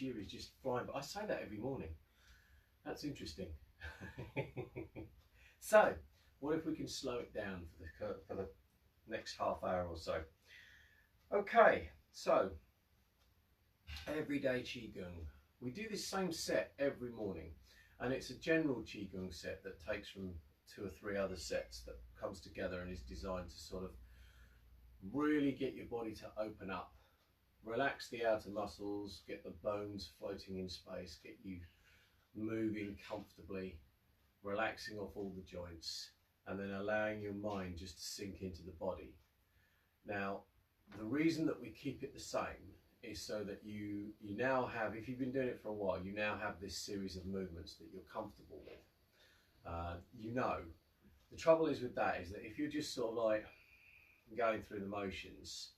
year is just flying. But I say that every morning. That's interesting. So, what if we can slow it down for the next half hour or so? Okay, so everyday Qigong. We do this same set every morning, and it's a general Qigong set that takes from 2 or 3 other sets that comes together and is designed to sort of really get your body to open up, relax the outer muscles, get the bones floating in space, get you moving comfortably, relaxing off all the joints, and then allowing your mind just to sink into the body. Now, the reason that we keep it the same is so that you now have, if you've been doing it for a while, you now have this series of movements that you're comfortable with. The trouble is with that is that if you're just sort of like going through the motions,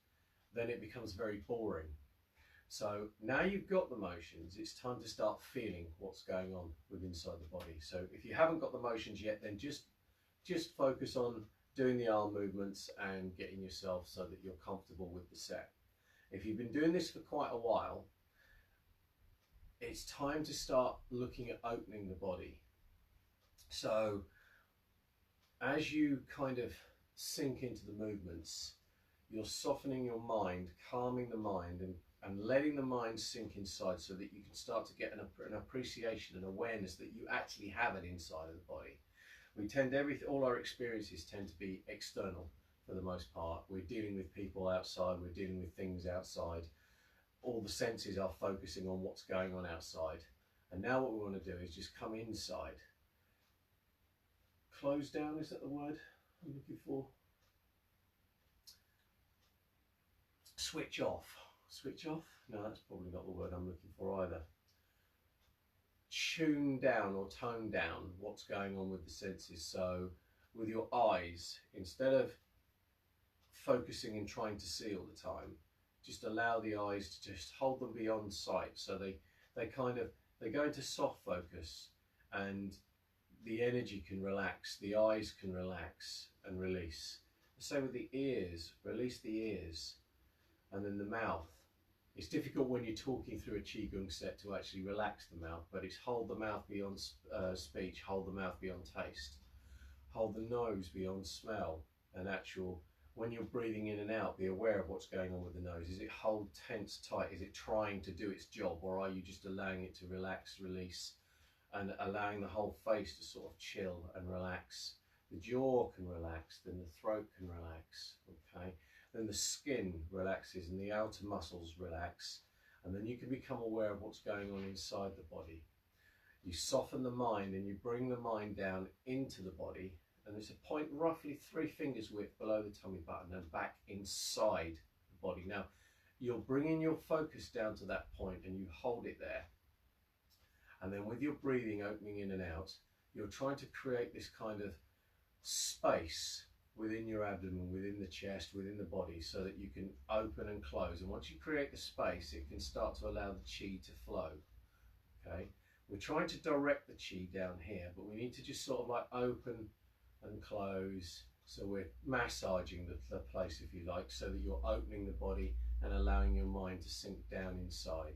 then it becomes very boring. So now you've got the motions, it's time to start feeling what's going on with inside the body. So if you haven't got the motions yet, then just focus on doing the arm movements and getting yourself so that you're comfortable with the set. If you've been doing this for quite a while, it's time to start looking at opening the body. So as you kind of sink into the movements, you're softening your mind, calming the mind, and letting the mind sink inside so that you can start to get an appreciation and awareness that you actually have it inside of the body. We tend all our experiences tend to be external for the most part. We're dealing with people outside, we're dealing with things outside. All the senses are focusing on what's going on outside. And now what we want to do is just come inside. Close down, is that the word I'm looking for? Switch off. Switch off? No, that's probably not the word I'm looking for either. Tune down or tone down what's going on with the senses. So with your eyes, instead of focusing and trying to see all the time, just allow the eyes to just hold them beyond sight. So they go into soft focus, and the energy can relax, the eyes can relax and release. Same with the ears, release the ears, and then the mouth. It's difficult when you're talking through a Qigong set to actually relax the mouth, but it's hold the mouth beyond speech, hold the mouth beyond taste, hold the nose beyond smell, and when you're breathing in and out, be aware of what's going on with the nose. Is it hold tense tight? Is it trying to do its job, or are you just allowing it to relax, release, and allowing the whole face to sort of chill and relax? The jaw can relax, then the throat can relax, okay? Then the skin relaxes and the outer muscles relax, and then you can become aware of what's going on inside the body. You soften the mind and you bring the mind down into the body, and there's a point roughly 3 fingers width below the tummy button and back inside the body. Now, you're bringing your focus down to that point and you hold it there. And then with your breathing opening in and out, you're trying to create this kind of space within your abdomen, within the chest, within the body, so that you can open and close. And once you create the space, it can start to allow the qi to flow. Okay, we're trying to direct the qi down here, but we need to just sort of like open and close. So we're massaging the place, if you like, so that you're opening the body and allowing your mind to sink down inside.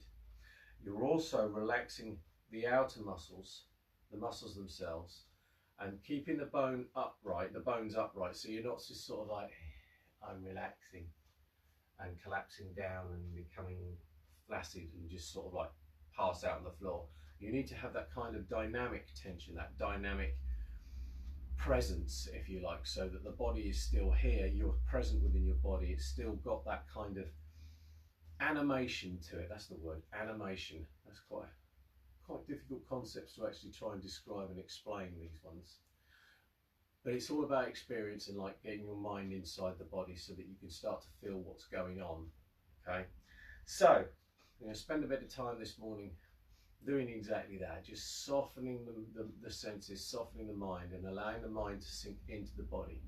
You're also relaxing the outer muscles, the muscles themselves, and keeping the bones upright, so you're not just sort of like, I'm relaxing and collapsing down and becoming flaccid and just sort of like pass out on the floor. You need to have that kind of dynamic tension, that dynamic presence, if you like, so that the body is still here, you're present within your body, it's still got that kind of animation to it. That's the word, animation. That's quite difficult concepts to actually try and describe and explain, these ones. But it's all about experience and like getting your mind inside the body so that you can start to feel what's going on. Okay, so I'm going to spend a bit of time this morning doing exactly that, just softening the senses, softening the mind, and allowing the mind to sink into the body.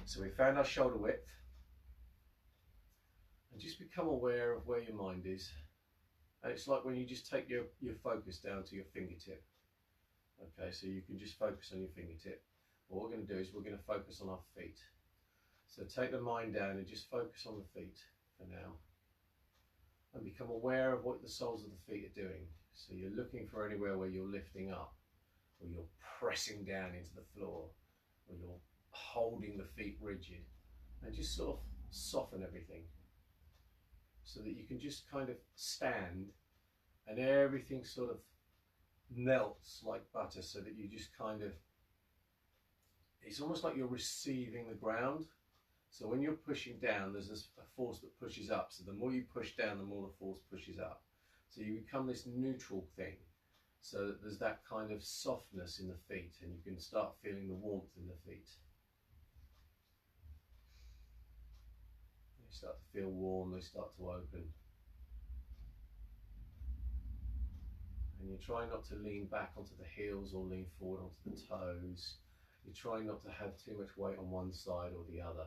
So we found our shoulder width, and just become aware of where your mind is. And it's like when you just take your focus down to your fingertip. Okay, so you can just focus on your fingertip. What we're going to do is we're going to focus on our feet. So take the mind down and just focus on the feet for now. and become aware of what the soles of the feet are doing. So you're looking for anywhere where you're lifting up, or you're pressing down into the floor, or you're holding the feet rigid, and just sort of soften everything so that you can just kind of stand and everything sort of melts like butter, so that you just kind of, it's almost like you're receiving the ground. So when you're pushing down, there's a force that pushes up. So the more you push down, the more the force pushes up. So you become this neutral thing. So that there's that kind of softness in the feet, and you can start feeling the warmth in the feet. They start to feel warm, they start to open. And you try not to lean back onto the heels or lean forward onto the toes. You try not to have too much weight on one side or the other.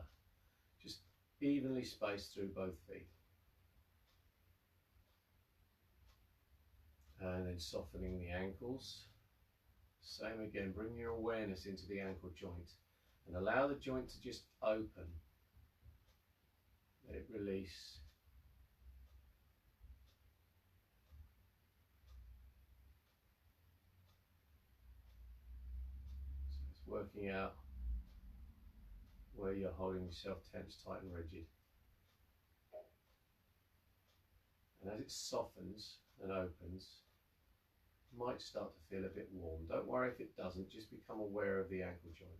Just evenly spaced through both feet. And then softening the ankles. Same again, bring your awareness into the ankle joint and allow the joint to just open. Let it release. So it's working out where you're holding yourself tense, tight and rigid. And as it softens and opens, you might start to feel a bit warm. Don't worry if it doesn't, just become aware of the ankle joint.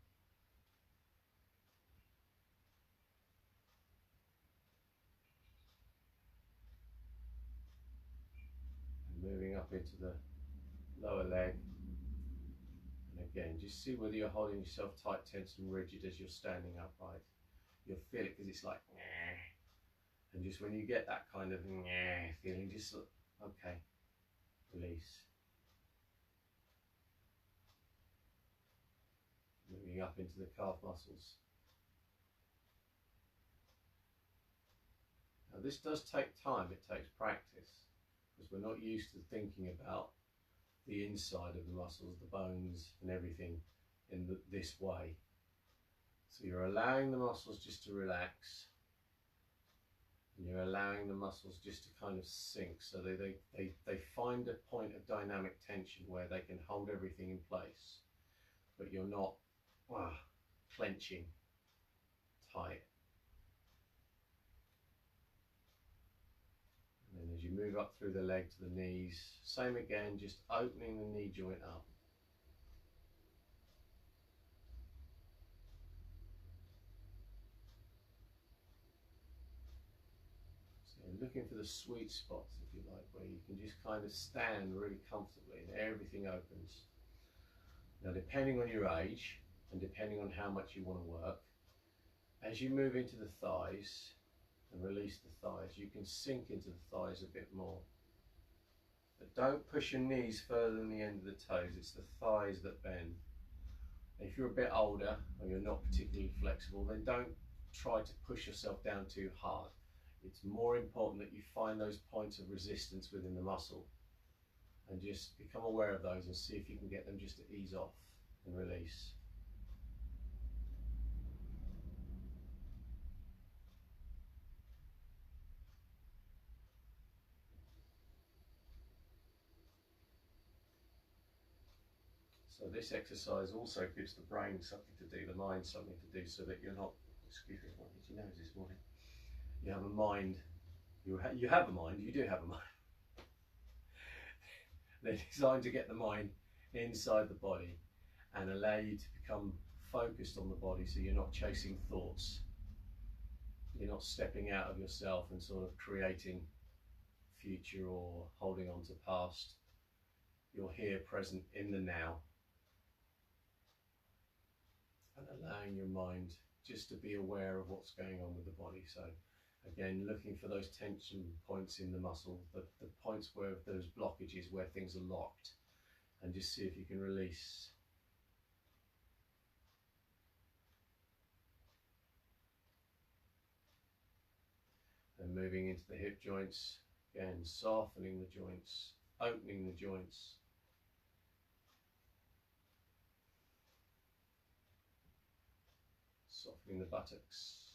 And moving up into the lower leg. And again, just see whether you're holding yourself tight, tense and rigid as you're standing upright. You'll feel it because it's like, nah. And just when you get that kind of nah feeling, just okay, release. Moving up into the calf muscles. Now this does take time, it takes practice, because we're not used to thinking about the inside of the muscles, the bones and everything in this way. So you're allowing the muscles just to relax, and you're allowing the muscles just to kind of sink, so they find a point of dynamic tension where they can hold everything in place, but you're not clenching tight. And then as you move up through the leg to the knees, same again, just opening the knee joint up. So you're looking for the sweet spots, if you like, where you can just kind of stand really comfortably and everything opens. Now, depending on your age and depending on how much you want to work, as you move into the thighs and release the thighs, you can sink into the thighs a bit more. But don't push your knees further than the end of the toes, it's the thighs that bend. If you're a bit older or you're not particularly flexible, then don't try to push yourself down too hard. It's more important that you find those points of resistance within the muscle and just become aware of those and see if you can get them just to ease off and release. So this exercise also gives the brain something to do, the mind something to do, so that you're not, excuse me, what did you nose this morning? You have a mind, you have a mind, you do have a mind. They're designed to get the mind inside the body and allow you to become focused on the body, so you're not chasing thoughts. You're not stepping out of yourself and sort of creating future or holding on to past. You're here, present in the now, and allowing your mind just to be aware of what's going on with the body. So again, looking for those tension points in the muscle, the points where those blockages, where things are locked, and just see if you can release. And moving into the hip joints, again, softening the joints, opening the joints. Softening the buttocks,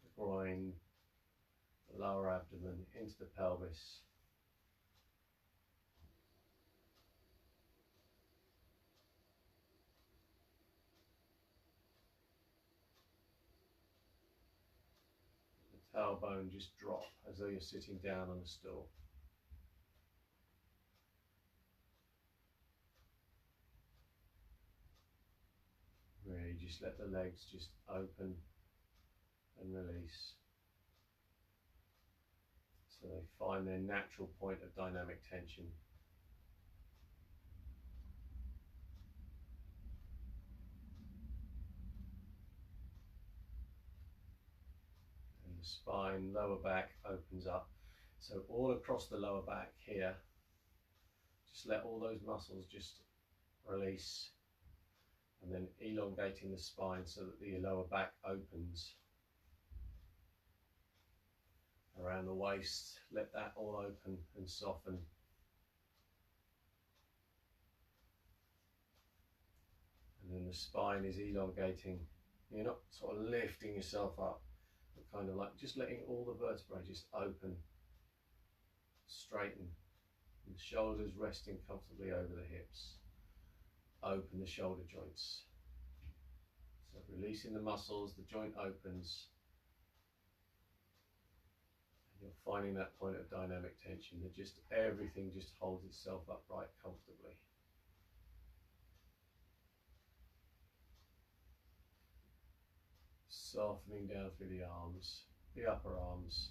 the groin, the lower abdomen into the pelvis. The tailbone just drop as though you're sitting down on a stool. Really just let the legs just open and release, so they find their natural point of dynamic tension. And the spine, lower back opens up. So all across the lower back here, just let all those muscles just release, and then elongating the spine so that the lower back opens. Around the waist, let that all open and soften. And then the spine is elongating. You're not sort of lifting yourself up, but kind of like just letting all the vertebrae just open, straighten. And the shoulders resting comfortably over the hips. Open the shoulder joints. So releasing the muscles, the joint opens. And you're finding that point of dynamic tension that just everything just holds itself upright comfortably. Softening down through the arms, the upper arms.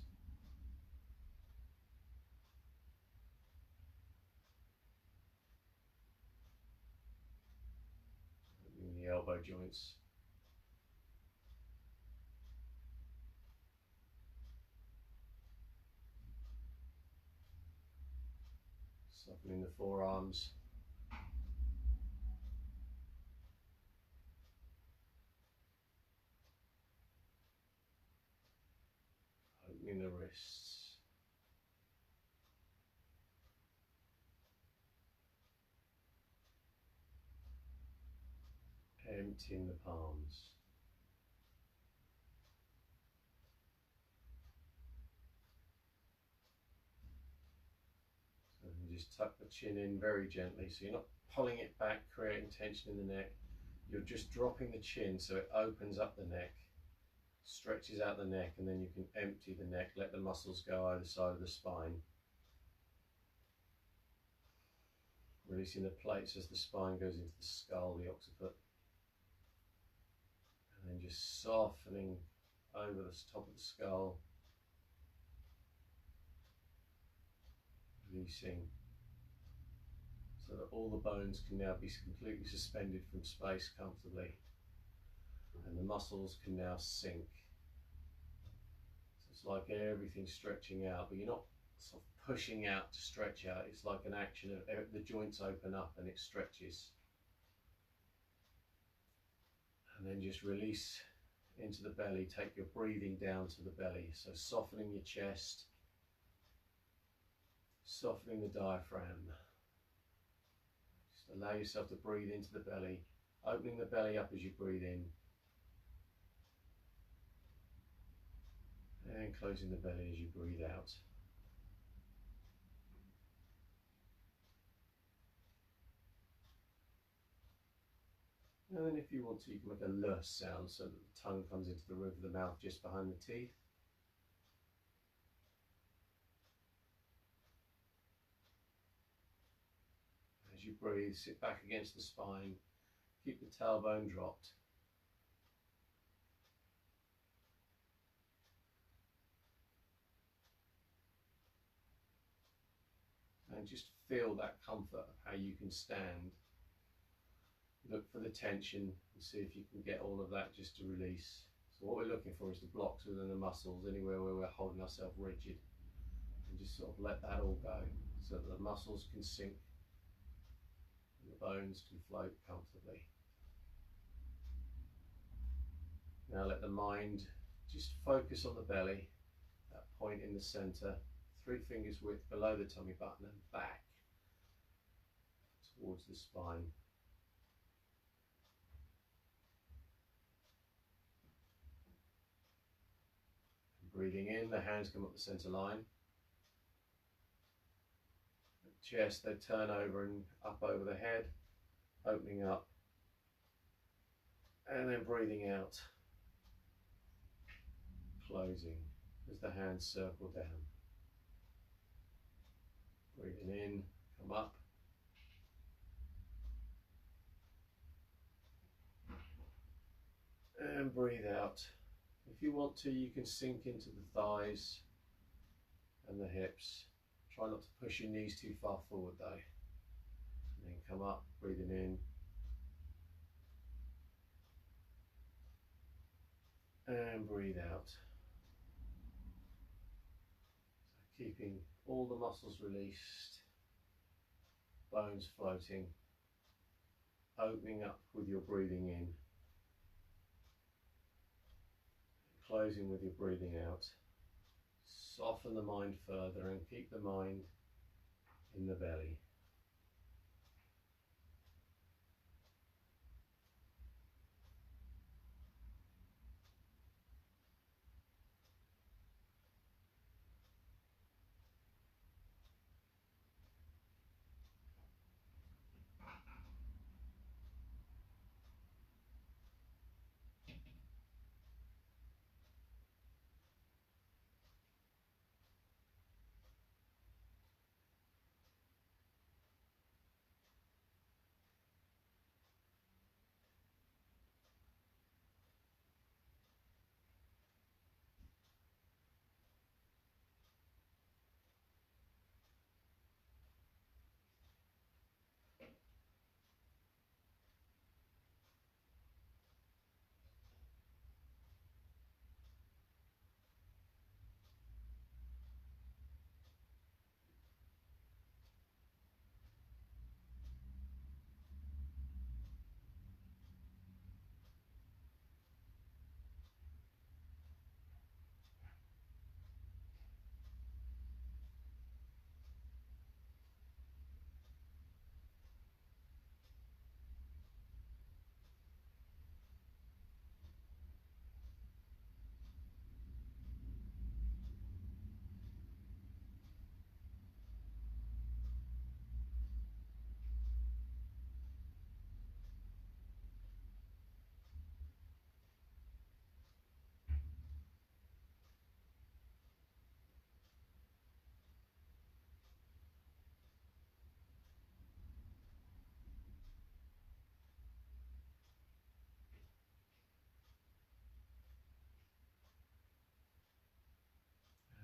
Opening the elbow joints. Softening the forearms. Opening the wrists. Emptying the palms. So you just tuck the chin in very gently, so you're not pulling it back, creating tension in the neck. You're just dropping the chin so it opens up the neck, stretches out the neck, and then you can empty the neck, let the muscles go either side of the spine. Releasing the plates as the spine goes into the skull, the occiput. And then just softening over the top of the skull. Releasing, so that all the bones can now be completely suspended from space comfortably. And the muscles can now sink. So it's like everything's stretching out, but you're not sort of pushing out to stretch out. It's like an action of the joints open up and it stretches. And then just release into the belly. Take your breathing down to the belly. So softening your chest, softening the diaphragm. Just allow yourself to breathe into the belly, opening the belly up as you breathe in. And closing the belly as you breathe out. And then if you want to, you can make a l sound so that the tongue comes into the roof of the mouth just behind the teeth. As you breathe, sit back against the spine, keep the tailbone dropped. And just feel that comfort of how you can stand. Look for the tension and see if you can get all of that just to release. So what we're looking for is the blocks within the muscles, anywhere where we're holding ourselves rigid. And just sort of let that all go so that the muscles can sink and the bones can float comfortably. Now let the mind just focus on the belly, that point in the center, 3 fingers width below the tummy button and back towards the spine. Breathing in, the hands come up the centre line. Chest, they turn over and up over the head, opening up. And then breathing out, closing as the hands circle down. Breathing in, come up. And breathe out. If you want to, you can sink into the thighs and the hips. Try not to push your knees too far forward though. And then come up, breathing in. And breathe out. So keeping all the muscles released, bones floating, opening up with your breathing in, closing with your breathing out. Soften the mind further and keep the mind in the belly.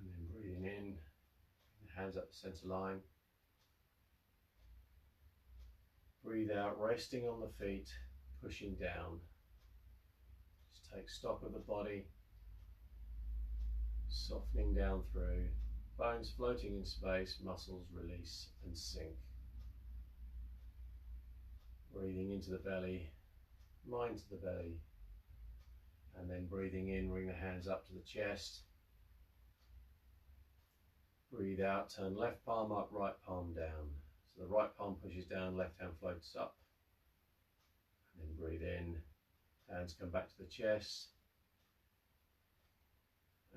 And then breathing in, hands up the centre line. Breathe out, resting on the feet, pushing down. Just take stock of the body, softening down through, bones floating in space, muscles release and sink. Breathing into the belly, mind to the belly, and then breathing in, bring the hands up to the chest. Breathe out, turn left palm up, right palm down. So the right palm pushes down, left hand floats up. And then breathe in, hands come back to the chest.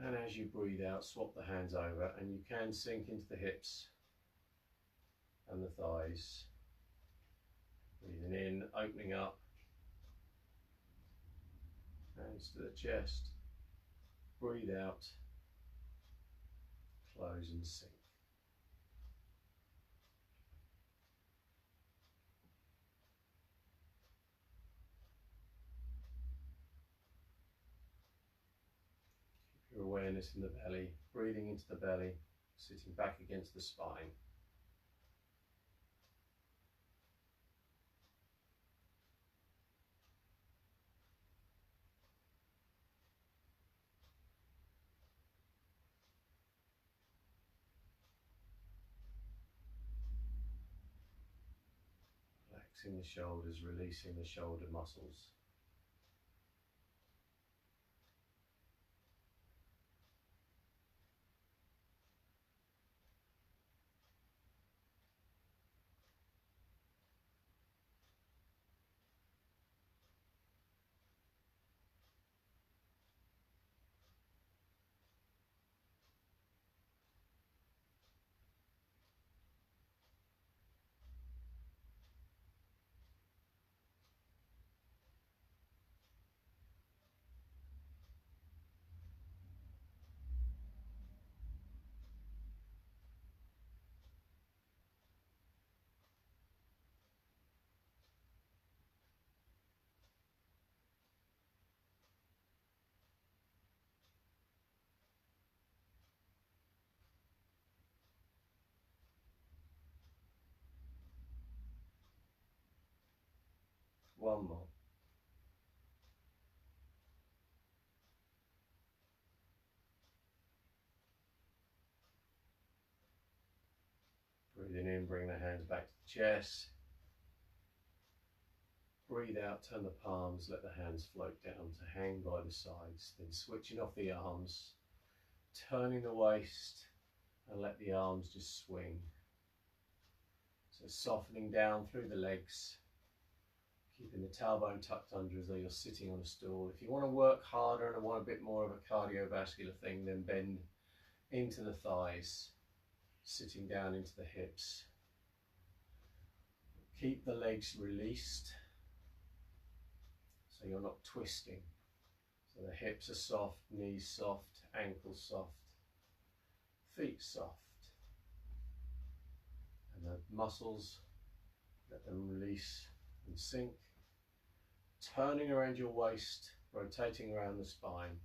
And as you breathe out, swap the hands over and you can sink into the hips and the thighs. Breathing in, opening up, hands to the chest. Breathe out, close and sink. Keep your awareness in the belly, breathing into the belly, sitting back against the spine. Relaxing the shoulders, releasing the shoulder muscles. one more. Breathing in, bring the hands back to the chest. Breathe out, turn the palms, let the hands float down to hang by the sides, then switching off the arms, turning the waist, and let the arms just swing. So softening down through the legs, keeping the tailbone tucked under as though you're sitting on a stool. If you want to work harder and want a bit more of a cardiovascular thing, then bend into the thighs, sitting down into the hips. Keep the legs released so you're not twisting. So the hips are soft, knees soft, ankles soft, feet soft. And the muscles, let them release and sink. Turning around your waist, rotating around the spine.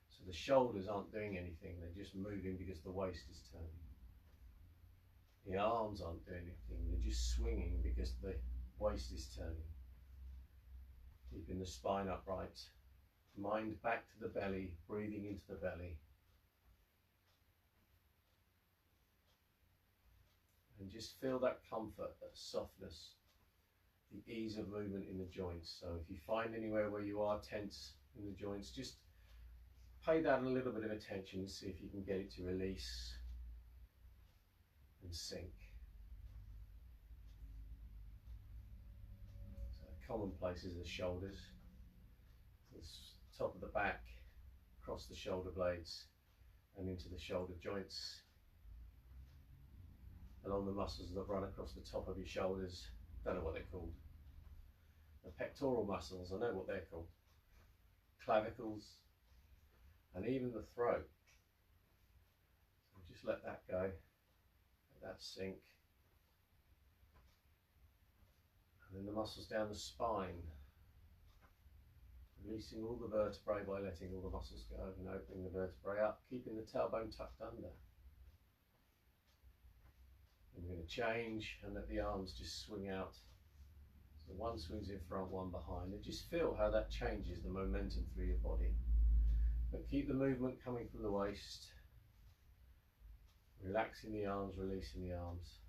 So the shoulders aren't doing anything, they're just moving because the waist is turning. The arms aren't doing anything, they're just swinging because the waist is turning. Keeping the spine upright. Mind back to the belly, breathing into the belly. And just feel that comfort, that softness, the ease of movement in the joints. So if you find anywhere where you are tense in the joints, just pay that a little bit of attention and see if you can get it to release and sink. So common places are the shoulders, the top of the back, across the shoulder blades and into the shoulder joints, along the muscles that run across the top of your shoulders. Don't know what they're called. The pectoral muscles, I know what they're called. Clavicles, and even the throat. So just let that go, let that sink. And then the muscles down the spine, releasing all the vertebrae by letting all the muscles go and opening the vertebrae up, keeping the tailbone tucked under. And we're going to change and let the arms just swing out. So one swings in front, one behind, and just feel how that changes the momentum through your body. But keep the movement coming from the waist, relaxing the arms, releasing the arms.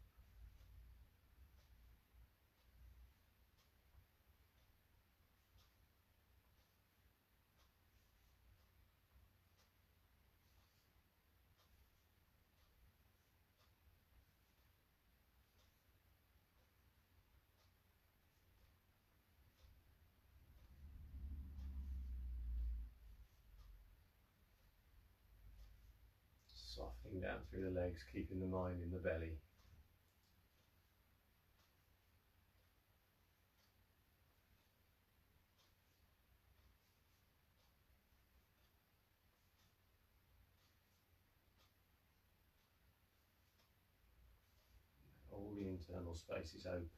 Softening down through the legs, keeping the mind in the belly. All the internal space is open.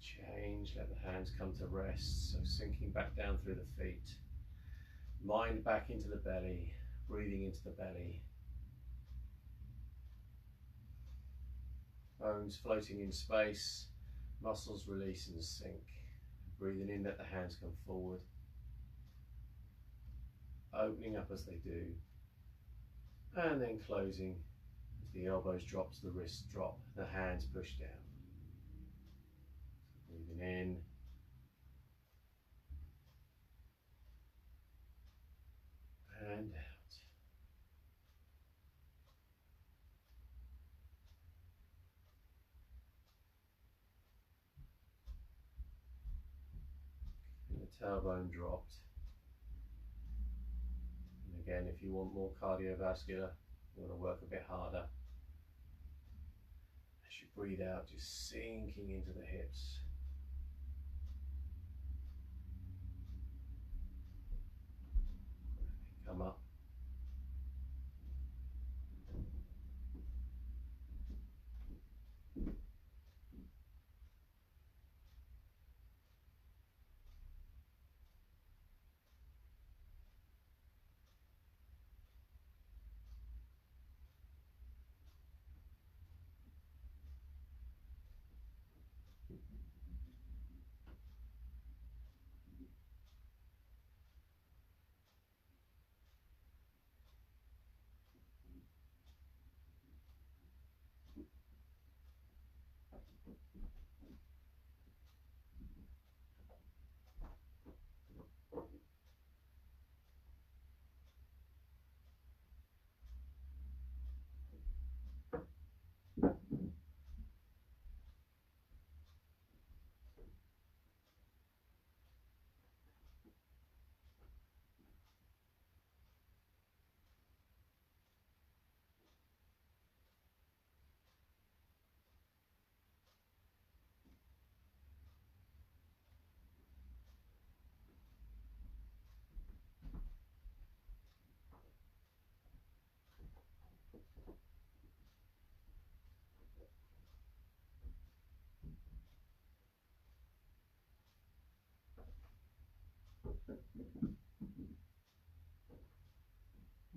Change, let the hands come to rest, so sinking back down through the feet. Mind back into the belly, breathing into the belly. Bones floating in space, muscles release and sink. Breathing in, let the hands come forward. Opening up as they do. And then closing as the elbows drop, the wrists drop, the hands push down. Breathing in. And out. And the tailbone dropped. And again, if you want more cardiovascular, you want to work a bit harder. As you breathe out, just sinking into the hips. Come up.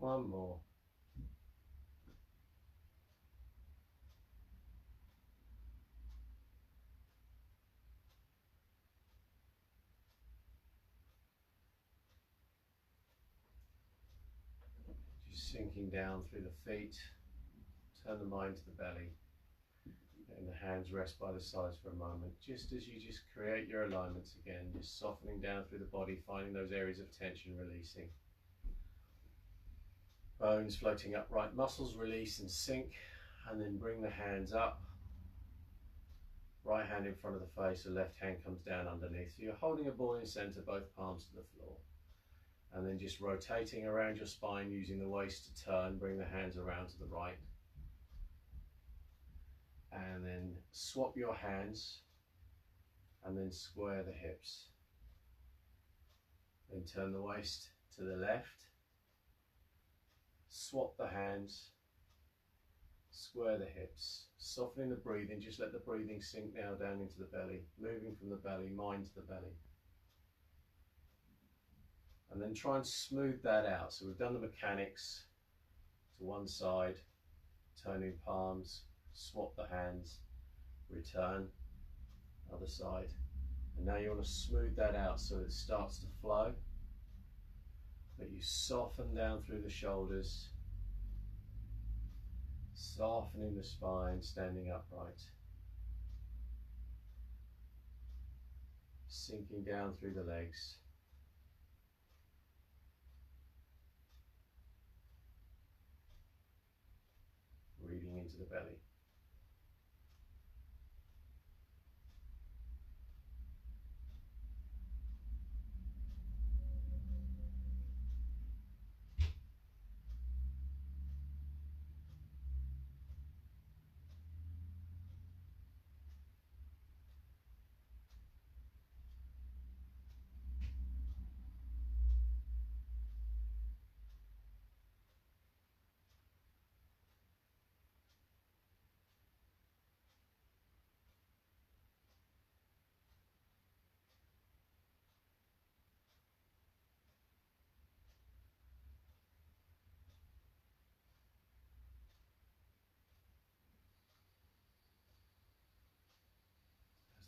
One more. Just sinking down through the feet. Turn the mind to the belly. And the hands rest by the sides for a moment, just as you just create your alignments again, just softening down through the body, finding those areas of tension releasing. Bones floating upright, muscles release and sink, and then bring the hands up. Right hand in front of the face, the left hand comes down underneath. So you're holding a ball in center, both palms to the floor. And then just rotating around your spine, using the waist to turn, bring the hands around to the right. And then swap your hands, and then square the hips. Then turn the waist to the left, swap the hands, square the hips, softening the breathing, just let the breathing sink now down into the belly, moving from the belly, mind to the belly. And then try and smooth that out. So we've done the mechanics to one side, turning palms, swap the hands, return, other side. And now you want to smooth that out so it starts to flow, but you soften down through the shoulders, softening the spine, standing upright, sinking down through the legs. Breathing into the belly.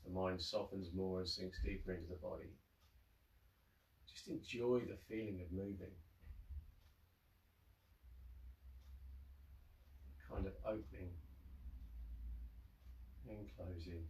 The mind softens more and sinks deeper into the body. Just enjoy the feeling of moving. Kind of opening and closing.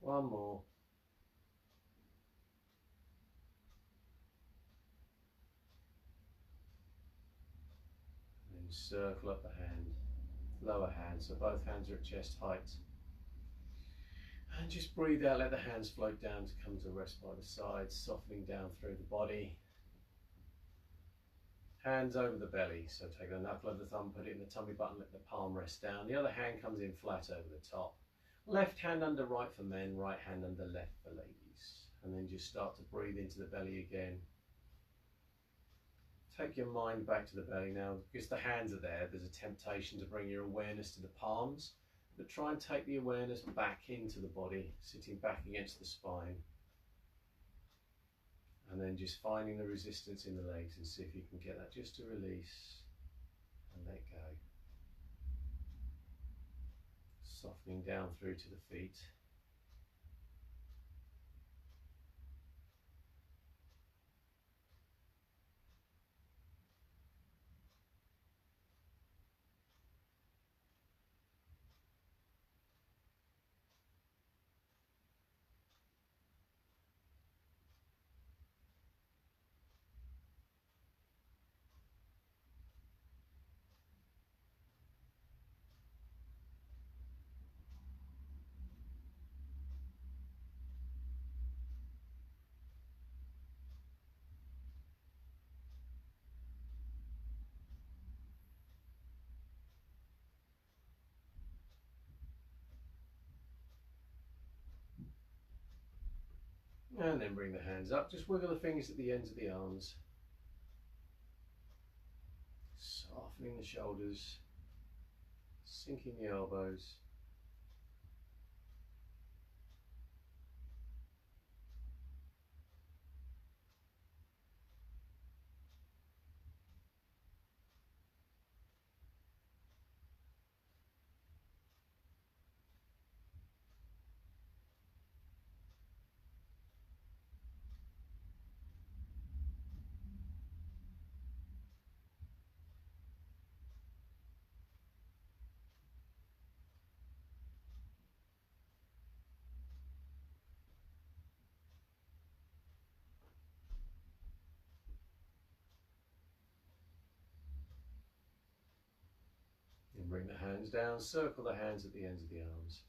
One more. And then circle up the hand, lower hand, so both hands are at chest height. And just breathe out, let the hands float down to come to rest by the sides, softening down through the body. Hands over the belly, so take the knuckle of the thumb, put it in the tummy button, let the palm rest down. The other hand comes in flat over the top. Left hand under right for men, right hand under left for ladies. And then just start to breathe into the belly again. Take your mind back to the belly now. Because the hands are there, there's a temptation to bring your awareness to the palms, but try and take the awareness back into the body, sitting back against the spine. And then just finding the resistance in the legs and see if you can get that just to release and let go. Softening down through to the feet. And then bring the hands up, just wiggle the fingers at the ends of the arms. Softening the shoulders, sinking the elbows. And bring the hands down, circle the hands at the ends of the arms.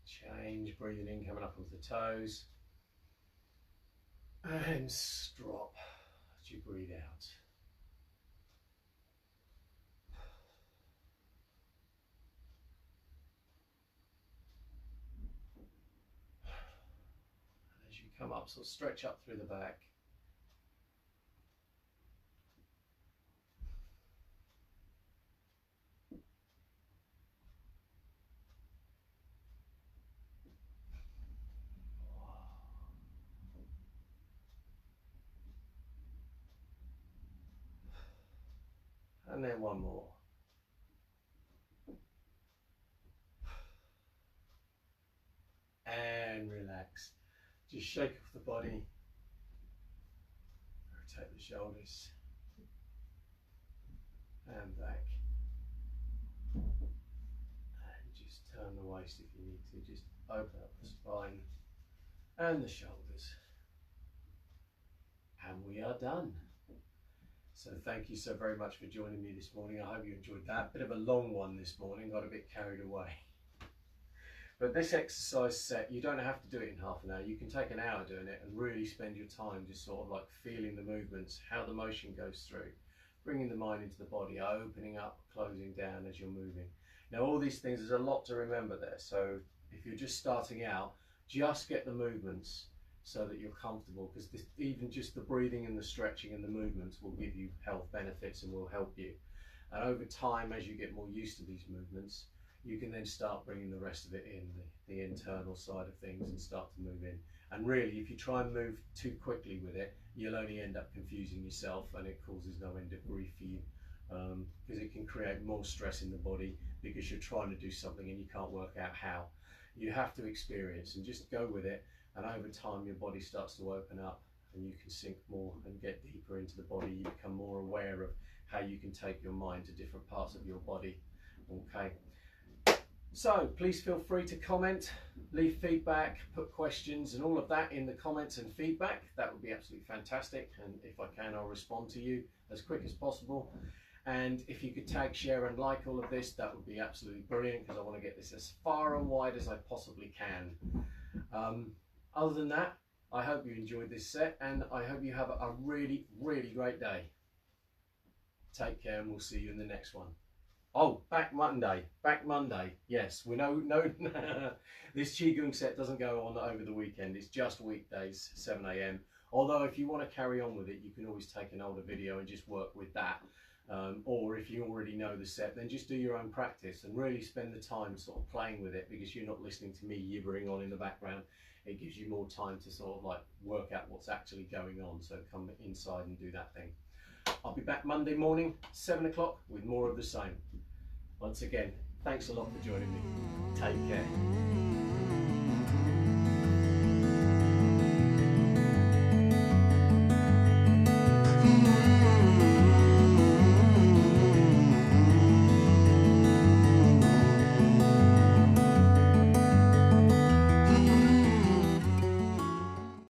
Change, breathing in, coming up onto the toes. And drop as you breathe out. As you come up, so stretch up through the back. And then one more. And relax. Just shake off the body. Rotate the shoulders. And back. And just turn the waist if you need to. Just open up the spine and the shoulders. And we are done. So thank you so very much for joining me this morning. I hope you enjoyed that. Bit of a long one this morning, got a bit carried away. But this exercise set, you don't have to do it in half an hour. You can take an hour doing it and really spend your time just sort of like feeling the movements, how the motion goes through, bringing the mind into the body, opening up, closing down as you're moving. Now all these things, there's a lot to remember there. So if you're just starting out, just get the movements so that you're comfortable, because even just the breathing and the stretching and the movements will give you health benefits and will help you. And over time, as you get more used to these movements, you can then start bringing the rest of it in, the internal side of things, and start to move in. And really, if you try and move too quickly with it, you'll only end up confusing yourself, and it causes no end of grief for you, because it can create more stress in the body because you're trying to do something and you can't work out how. You have to experience and just go with it, and over time your body starts to open up and you can sink more and get deeper into the body. You become more aware of how you can take your mind to different parts of your body. Okay, so please feel free to comment, leave feedback, put questions and all of that in the comments and feedback. That would be absolutely fantastic, and if I can, I'll respond to you as quick as possible. And if you could tag, share and like all of this, that would be absolutely brilliant, because I want to get this as far and wide as I possibly can. Other than that, I hope you enjoyed this set, and I hope you have a really, really great day. Take care, and we'll see you in the next one. Oh, back Monday. Yes, we know this Qigong set doesn't go on over the weekend. It's just weekdays, 7 AM. Although if you want to carry on with it, you can always take an older video and just work with that. Or if you already know the set, then just do your own practice and really spend the time sort of playing with it, because you're not listening to me gibbering on in the background. It gives you more time to sort of like work out what's actually going on. So come inside and do that thing. I'll be back Monday morning, 7 o'clock, with more of the same. Once again, thanks a lot for joining me. Take care.